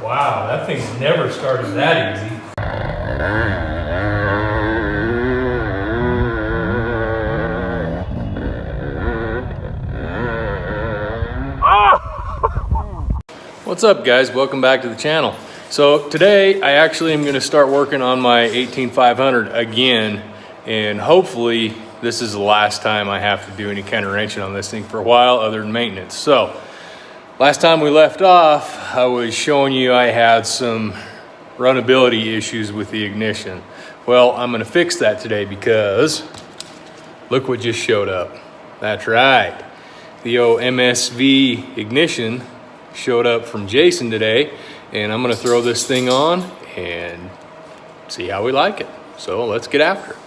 Wow, that thing's never started that easy. What's up guys, welcome back to the channel. So today I actually am going to start working on my 18500 again, and hopefully this is the last time I have to do any kind of wrenching on this thing for a while other than maintenance. So last time we left off, I was showing you I had some runnability issues with the ignition. Well, I'm going to fix that today because look what just showed up. That's right, the old MSV ignition showed up from Jason today, and I'm going to throw this thing on and see how we like it. So let's get after it.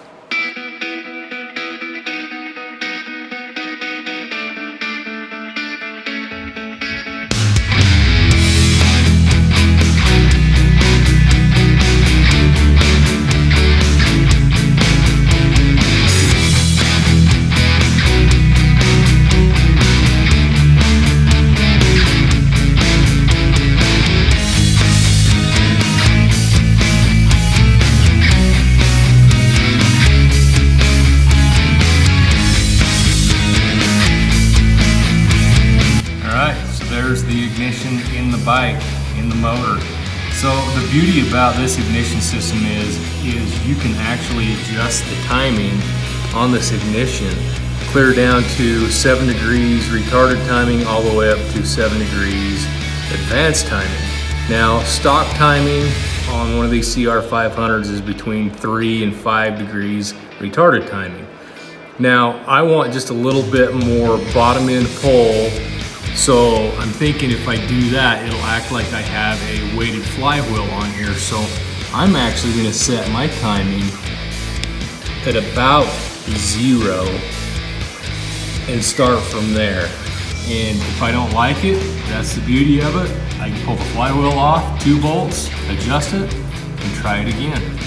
There's the ignition in the bike, in the motor. So the beauty about this ignition system is you can actually adjust the timing on this ignition, clear down to 7 degrees retarded timing all the way up to 7 degrees advanced timing. Now stock timing on one of these CR500s is between 3 and 5 degrees retarded timing. Now I want just a little bit more bottom end pull. So I'm thinking if I do that, it'll act like I have a weighted flywheel on here. So I'm actually going to set my timing at about 0 and start from there. And if I don't like it, that's the beauty of it. I can pull the flywheel off, 2 bolts, adjust it, and try it again.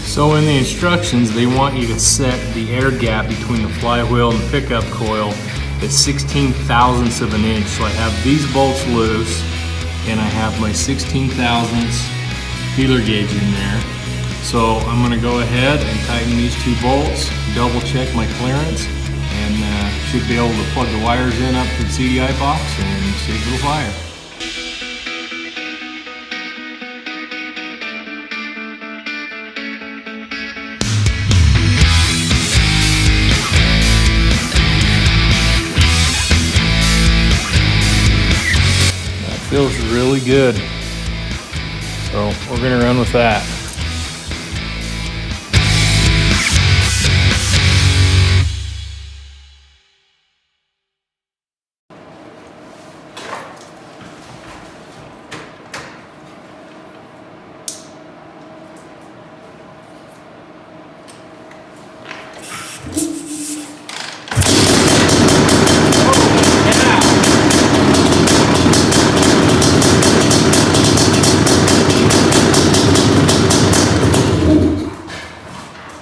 So in the instructions, they want you to set the air gap between the flywheel and the pickup coil at 16 thousandths of an inch. So I have these bolts loose, and I have my 16 thousandths feeler gauge in there. So I'm going to go ahead and tighten these 2 bolts, double check my clearance, and should be able to plug the wires in up to the CDI box and signal fire. Feels really good. So we're gonna run with that.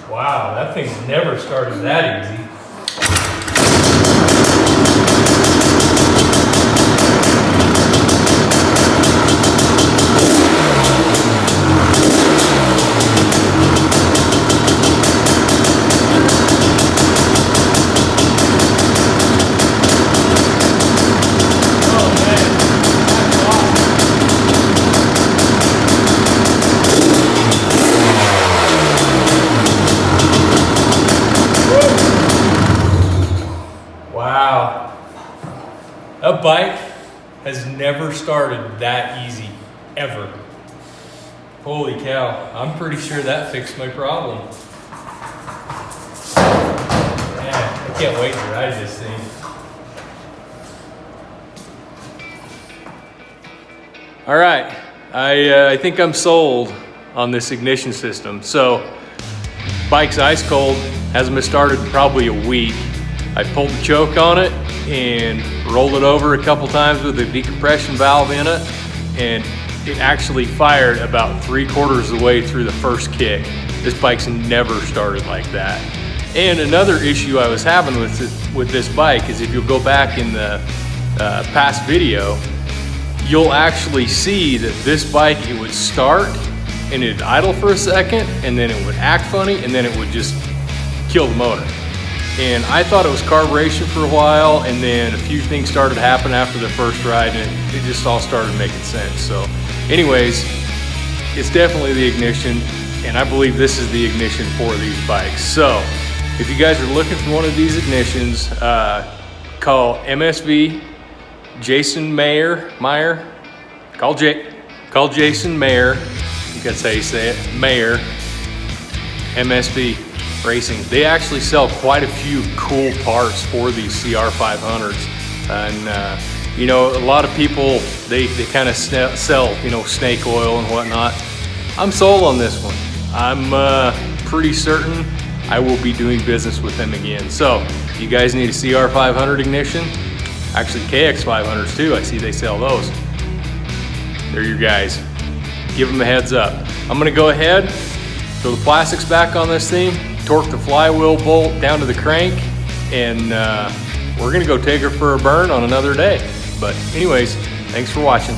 Wow, that thing's never started that easy. A bike has never started that easy, ever. Holy cow, I'm pretty sure that fixed my problem. Man, I can't wait to ride this thing. All right, I think I'm sold on this ignition system. So, bike's ice cold, hasn't been started in probably a week. I pulled the choke on it and rolled it over a couple times with a decompression valve in it, and it actually fired about 3/4 of the way through the first kick. This bike's never started like that. And another issue I was having with this bike is if you'll go back in the past video, you'll actually see that this bike, it would start and it'd idle for a second, and then it would act funny, and then it would just kill the motor. And I thought it was carburation for a while, and then a few things started to happen after the first ride, and it just all started making sense. So anyways, it's definitely the ignition, and I believe this is the ignition for these bikes. So if you guys are looking for one of these ignitions, call MSV, Jason Meyer, call Jason Meyer, I think that's how you say it, Meyer, MSV Racing. They actually sell quite a few cool parts for these CR500s. And you know, a lot of people, they kind of sell, you know, snake oil and whatnot. I'm sold on this one. I'm pretty certain I will be doing business with them again. So if you guys need a CR500 ignition, actually KX500s too, I see they sell those. They're your guys. Give them a heads up. I'm gonna go ahead, throw the plastics back on this thing, torque the flywheel bolt down to the crank, and we're gonna go take her for a burn on another day. But anyways, thanks for watching.